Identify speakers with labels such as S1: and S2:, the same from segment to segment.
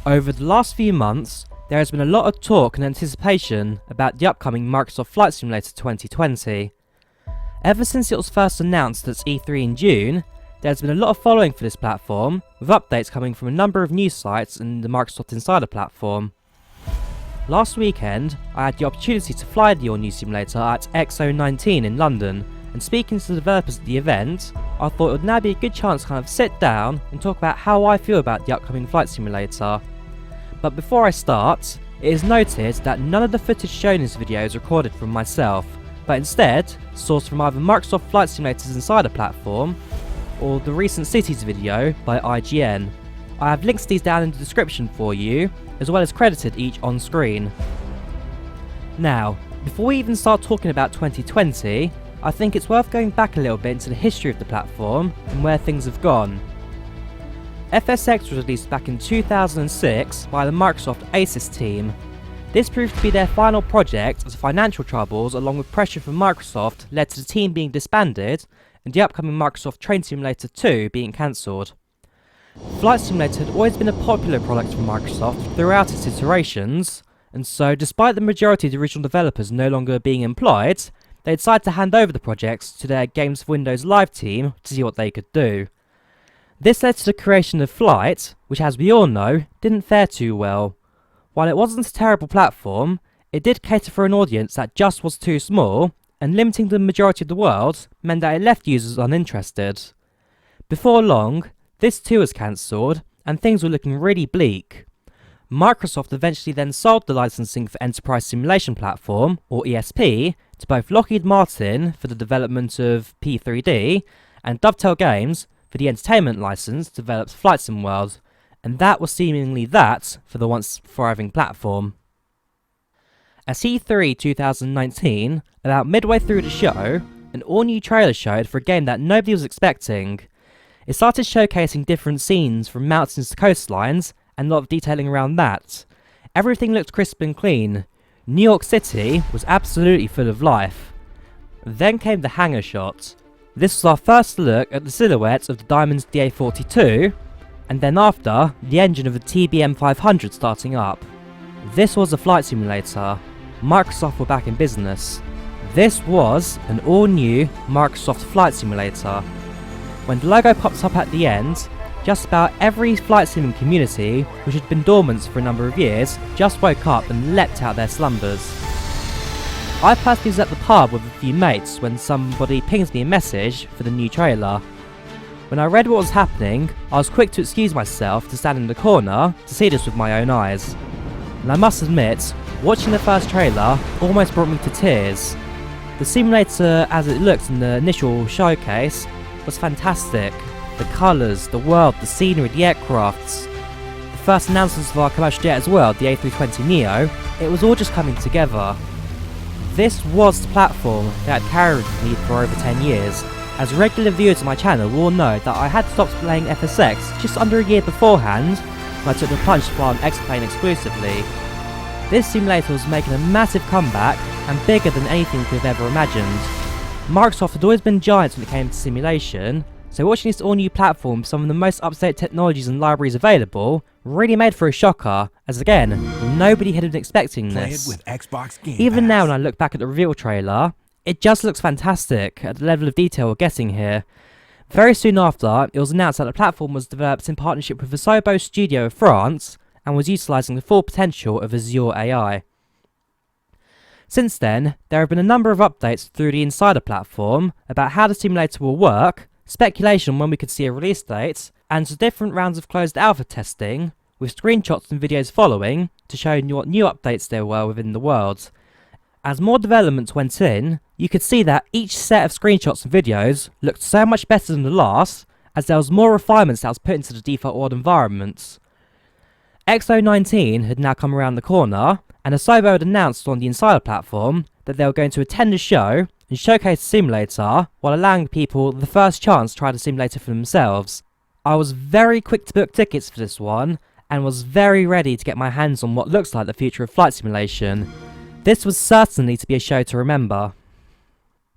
S1: Over the last few months, there has been a lot of talk and anticipation about the upcoming Microsoft Flight Simulator 2020. Ever since it was first announced at E3 in June, there has been a lot of following for this platform, with updates coming from a number of news sites and the Microsoft Insider platform. Last weekend, I had the opportunity to fly the all-new simulator at X019 in London, and speaking to the developers at the event, I thought it would now be a good chance to kind of sit down and talk about how I feel about the upcoming flight simulator. But before I start, it is noted that none of the footage shown in this video is recorded from myself, but instead sourced from either Microsoft Flight Simulator's Insider platform or the recent Cities video by IGN. I have links to these down in the description for you, as well as credited each on screen. Now, before we even start talking about 2020, I think it's worth going back a little bit into the history of the platform and where things have gone. FSX was released back in 2006 by the Microsoft ASUS team. This proved to be their final project as financial troubles along with pressure from Microsoft led to the team being disbanded and the upcoming Microsoft Train Simulator 2 being cancelled. Flight Simulator had always been a popular product from Microsoft throughout its iterations, and so despite the majority of the original developers no longer being employed, they decided to hand over the projects to their Games for Windows Live team to see what they could do. This led to the creation of Flight, which as we all know, didn't fare too well. While it wasn't a terrible platform, it did cater for an audience that just was too small, and limiting the majority of the world meant that it left users uninterested. Before long, this too was cancelled, and things were looking really bleak. Microsoft eventually then sold the licensing for Enterprise Simulation Platform, or ESP, to both Lockheed Martin for the development of P3D, and Dovetail Games for the entertainment license developed Flight Sim World, and that was seemingly that for the once thriving platform. At E3 2019, about midway through the show, an all-new trailer showed for a game that nobody was expecting. It started showcasing different scenes from mountains to coastlines, and a lot of detailing around that. Everything looked crisp and clean. New York City was absolutely full of life. Then came the hangar shot. This was our first look at the silhouette of the Diamond's DA42, and then after, the engine of the TBM 500 starting up. This was a flight simulator. Microsoft were back in business. This was an all-new Microsoft Flight Simulator. When the logo pops up at the end, just about every flight sim community, which had been dormant for a number of years, just woke up and leapt out their slumbers. I personally was at the pub with a few mates when somebody pinged me a message for the new trailer. When I read what was happening, I was quick to excuse myself to stand in the corner to see this with my own eyes. And I must admit, watching the first trailer almost brought me to tears. The simulator as it looked in the initial showcase was fantastic. The colours, the world, the scenery, the aircrafts. The first announcements of our commercial jet as well, the A320neo, it was all just coming together. This was the platform that had carried me for over 10 years. As regular viewers of my channel will know that I had stopped playing FSX just under a year beforehand when I took the plunge to fly on X-Plane exclusively. This simulator was making a massive comeback and bigger than anything we could have ever imagined. Microsoft had always been giants when it came to simulation, so watching this all-new platform with some of the most up-to-date technologies and libraries available really made for a shocker, as again, nobody had been expecting this.
S2: With Xbox Game
S1: Even
S2: Pass.
S1: now when I look back at the reveal trailer, it just looks fantastic at the level of detail we're getting here. Very soon after, it was announced that the platform was developed in partnership with the Sobo Studio of France and was utilising the full potential of Azure AI. Since then, there have been a number of updates through the Insider platform about how the simulator will work, speculation on when we could see a release date, and some different rounds of closed alpha testing, with screenshots and videos following to show what new updates there were within the world. As more developments went in, you could see that each set of screenshots and videos looked so much better than the last, as there was more refinements that was put into the default world environments. X019 had now come around the corner, and Asobo had announced on the Insider platform that they were going to attend the show and showcase the simulator while allowing people the first chance to try the simulator for themselves. I was very quick to book tickets for this one, and was very ready to get my hands on what looks like the future of flight simulation. This was certainly to be a show to remember.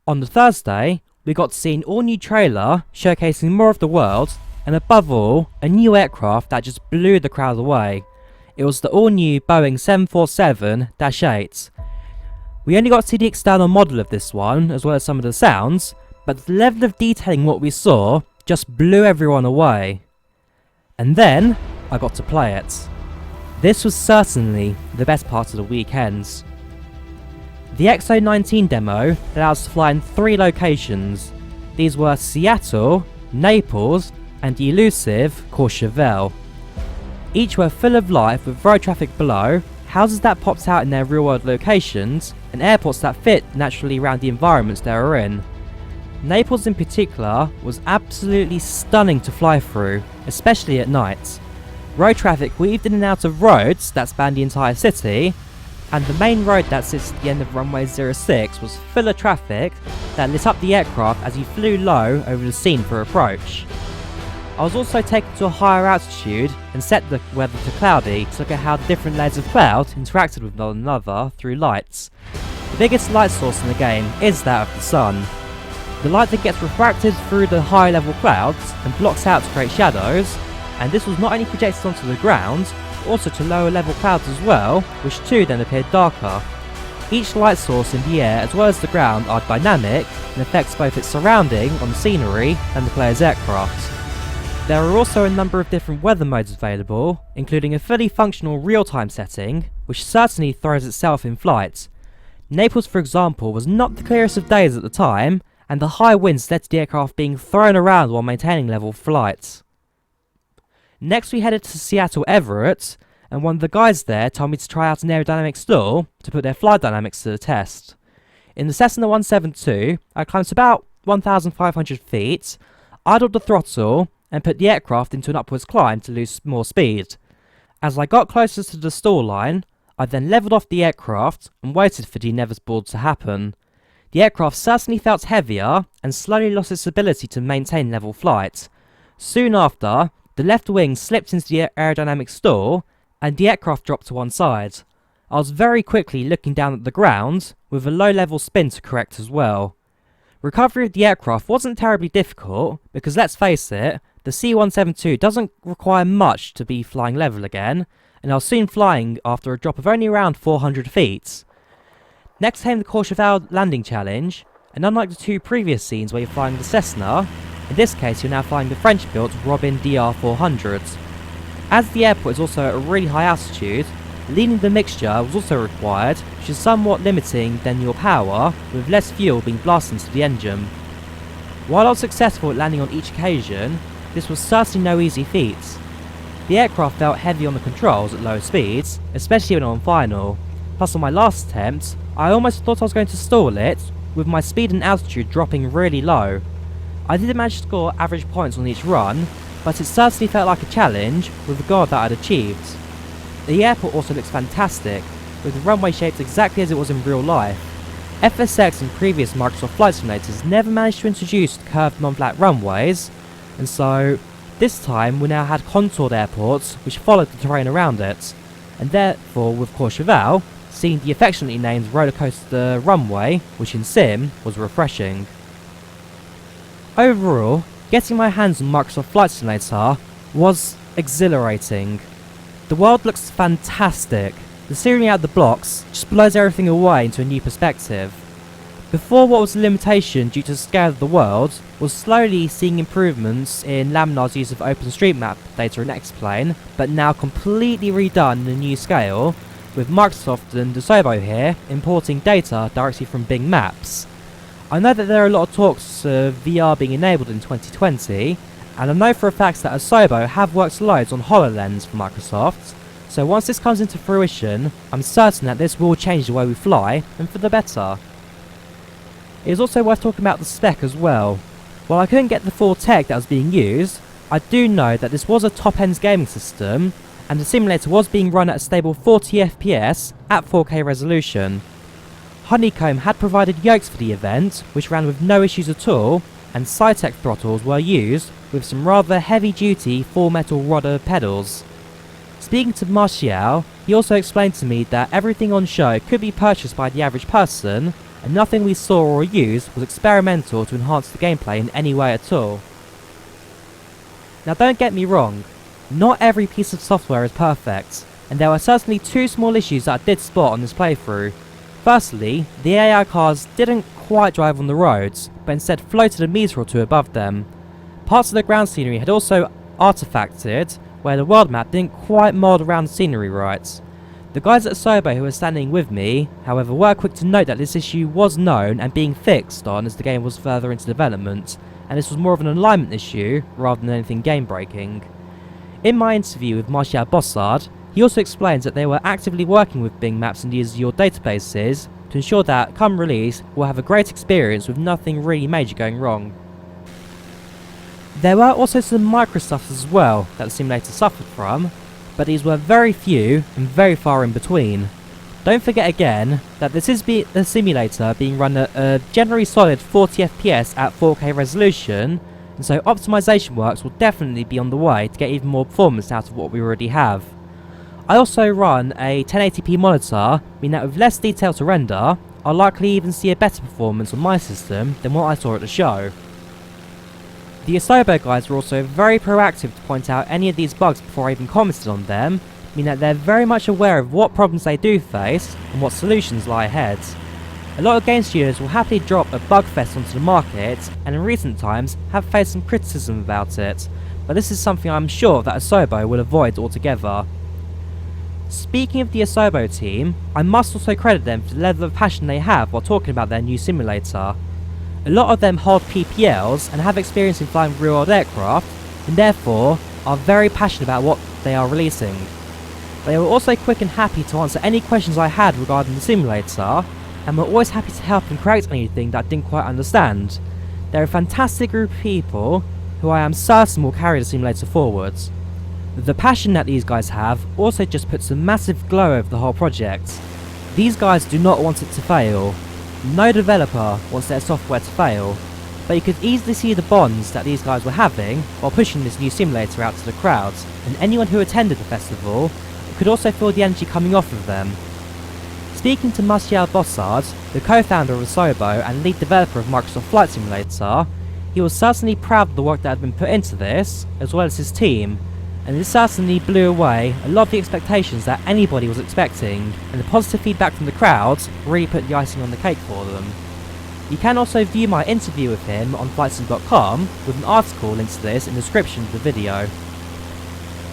S1: On the Thursday, we got to see an all-new trailer showcasing more of the world, and above all, a new aircraft that just blew the crowd away. it was the all-new Boeing 747-8. We only got to see the external model of this one, as well as some of the sounds, but the level of detailing what we saw just blew everyone away. And then, I got to play it. This was certainly the best part of the weekend. The X019 demo allowed us to fly in 3 locations. These were Seattle, Naples, and the elusive Courchevel. Each were full of life with road traffic below, houses that popped out in their real world locations, and airports that fit naturally around the environments they were in. Naples in particular was absolutely stunning to fly through, especially at night. Road traffic weaved in and out of roads that spanned the entire city, and the main road that sits at the end of runway 06 was full of traffic that lit up the aircraft as you flew low over the scene for approach. I was also taken to a higher altitude and set the weather to cloudy to look at how the different layers of cloud interacted with one another through lights. The biggest light source in the game is that of the sun. The light that gets refracted through the high level clouds and blocks out to create shadows, and this was not only projected onto the ground, but also to lower level clouds as well, which too then appeared darker. Each light source in the air as well as the ground are dynamic and affects both its surrounding on the scenery and the player's aircraft. There are also a number of different weather modes available, including a fully functional real-time setting, which certainly throws itself in flight. Naples, for example, was not the clearest of days at the time, and the high winds led to the aircraft being thrown around while maintaining level flight. Next we headed to Seattle Everett, and one of the guys there told me to try out an aerodynamic stall to put their flight dynamics to the test. In the Cessna 172, I climbed to about 1,500 feet, idled the throttle, and put the aircraft into an upwards climb to lose more speed. As I got closer to the stall line, I then levelled off the aircraft and waited for the inevitable to happen. The aircraft certainly felt heavier and slowly lost its ability to maintain level flight. Soon after, the left wing slipped into the aerodynamic stall and the aircraft dropped to one side. I was very quickly looking down at the ground, with a low level spin to correct as well. Recovery of the aircraft wasn't terribly difficult, because let's face it, the C-172 doesn't require much to be flying level again, and I was soon flying after a drop of only around 400 feet. Next came the Courchevel landing challenge, and unlike the 2 previous scenes where you're flying the Cessna, in this case you're now flying the French-built Robin DR400. As the airport is also at a really high altitude, leaning the mixture was also required, which is somewhat limiting then your power, with less fuel being blasted into the engine. While I was successful at landing on each occasion, this was certainly no easy feat. The aircraft felt heavy on the controls at low speeds, especially when on final. Plus on my last attempt, I almost thought I was going to stall it, with my speed and altitude dropping really low. I did manage to score average points on each run, but it certainly felt like a challenge with the goal that I'd achieved. The airport also looks fantastic, with the runway shaped exactly as it was in real life. FSX and previous Microsoft flight simulators never managed to introduce curved non-flat runways, and so this time we now had contoured airports which followed the terrain around it, and therefore with Courchevel, seeing the affectionately named rollercoaster runway, which in Sim was refreshing. Overall, getting my hands on Microsoft Flight Simulator was exhilarating. The world looks fantastic. The scenery out the blocks just blows everything away into a new perspective. Before, what was a limitation due to the scale of the world was slowly seeing improvements in Laminar's use of OpenStreetMap data in X-Plane, but now completely redone in a new scale, with Microsoft and Asobo here importing data directly from Bing Maps. I know that there are a lot of talks of VR being enabled in 2020, and I know for a fact that Asobo have worked loads on HoloLens for Microsoft, so once this comes into fruition, I'm certain that this will change the way we fly, and for the better. It is also worth talking about the spec as well. While I couldn't get the full tech that was being used, I do know that this was a top-end gaming system, and the simulator was being run at a stable 40 FPS at 4K resolution. Honeycomb had provided yokes for the event, which ran with no issues at all, and Cytec throttles were used with some rather heavy-duty full metal rodder pedals. Speaking to Martial, he also explained to me that everything on show could be purchased by the average person, and nothing we saw or used was experimental to enhance the gameplay in any way at all. Now don't get me wrong, not every piece of software is perfect. and there were certainly two small issues that I did spot on this playthrough. Firstly, the AI cars didn't quite drive on the roads, but instead floated a metre or two above them. Parts of the ground scenery had also artefacted, where the world map didn't quite mould around the scenery right. The guys at Asobo who were standing with me, however, were quick to note that this issue was known and being fixed on as the game was further into development, and this was more of an alignment issue rather than anything game breaking. In my interview with Martial Bossard, he also explains that they were actively working with Bing Maps and the Azure databases to ensure that, come release, we'll have a great experience with nothing really major going wrong. There were also some micro stuff as well that the simulator suffered from, but these were very few and very far in between. Don't forget again that this is the simulator being run at a generally solid 40 FPS at 4K resolution, and so optimization works will definitely be on the way to get even more performance out of what we already have. I also run a 1080p monitor, meaning that with less detail to render, I'll likely even see a better performance on my system than what I saw at the show. The Asobo guys were also very proactive to point out any of these bugs before I even commented on them, meaning that they're very much aware of what problems they do face and what solutions lie ahead. A lot of game studios will happily drop a bug fest onto the market, and in recent times have faced some criticism about it, but this is something I'm sure that Asobo will avoid altogether. Speaking of the Asobo team, I must also credit them for the level of passion they have while talking about their new simulator. A lot of them hold PPLs and have experience in flying real-world aircraft, and therefore are very passionate about what they are releasing. They were also quick and happy to answer any questions I had regarding the simulator, and were always happy to help and correct anything that I didn't quite understand. They're a fantastic group of people who I am certain will carry the simulator forwards. The passion that these guys have also just puts a massive glow over the whole project. These guys do not want it to fail. No developer wants their software to fail, but you could easily see the bonds that these guys were having while pushing this new simulator out to the crowds, and anyone who attended the festival could also feel the energy coming off of them. Speaking to Martial Bossard, the co-founder of Asobo and lead developer of Microsoft Flight Simulator, he was certainly proud of the work that had been put into this, as well as his team, and this certainly blew away a lot of the expectations that anybody was expecting, and the positive feedback from the crowds really put the icing on the cake for them. You can also view my interview with him on flightsim.com, with an article linked to this in the description of the video.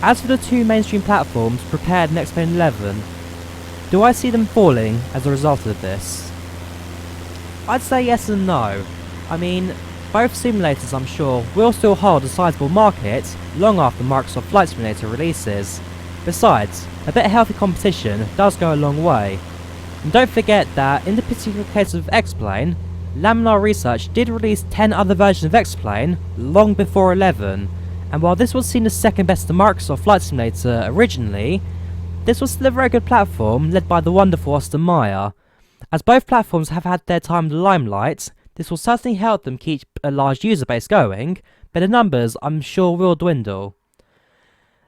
S1: As for the two mainstream platforms Prepared and X-Plane 11, do I see them falling as a result of this? I'd say yes and no. I mean, both simulators I'm sure will still hold a sizable market long after Microsoft Flight Simulator releases. Besides, a bit of healthy competition does go a long way. And don't forget that in the particular case of X-Plane, Laminar Research did release 10 other versions of X-Plane long before 11, and while this was seen as second best to Microsoft Flight Simulator originally, this was still a very good platform led by the wonderful Austin Meyer. As both platforms have had their time in the limelight, this will certainly help them keep a large user base going, but the numbers I'm sure will dwindle.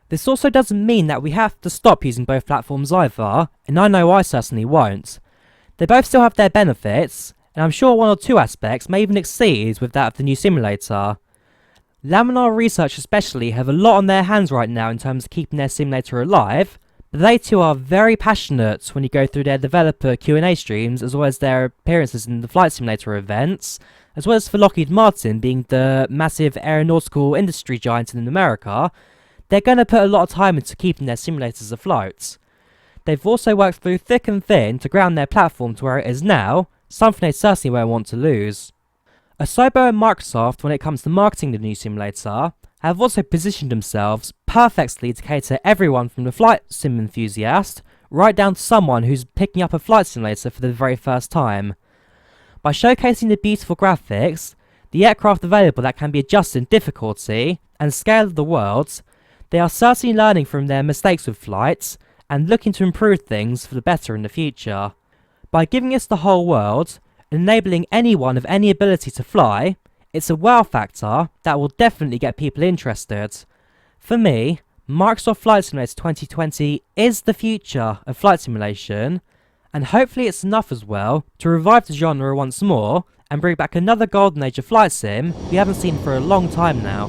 S1: This also doesn't mean that we have to stop using both platforms either, and I know I certainly won't. They both still have their benefits, and I'm sure one or two aspects may even exceed with that of the new simulator. Laminar Research especially have a lot on their hands right now in terms of keeping their simulator alive, but they too are very passionate when you go through their developer Q&A streams, as well as their appearances in the Flight Simulator events, as well as for Lockheed Martin being the massive aeronautical industry giant in America. They're going to put a lot of time into keeping their simulators afloat. They've also worked through thick and thin to ground their platform to where it is now, something they certainly won't want to lose. Asobo and Microsoft, when it comes to marketing the new simulator, have also positioned themselves perfectly to cater everyone from the flight sim enthusiast right down to someone who's picking up a flight simulator for the very first time. By showcasing the beautiful graphics, the aircraft available that can be adjusted in difficulty, and scale of the world, they are certainly learning from their mistakes with flights and looking to improve things for the better in the future. By giving us the whole world, enabling anyone of any ability to fly, it's a wow factor that will definitely get people interested. For me, Microsoft Flight Simulator 2020 is the future of flight simulation, and hopefully it's enough as well to revive the genre once more and bring back another golden age of flight sim we haven't seen for a long time now.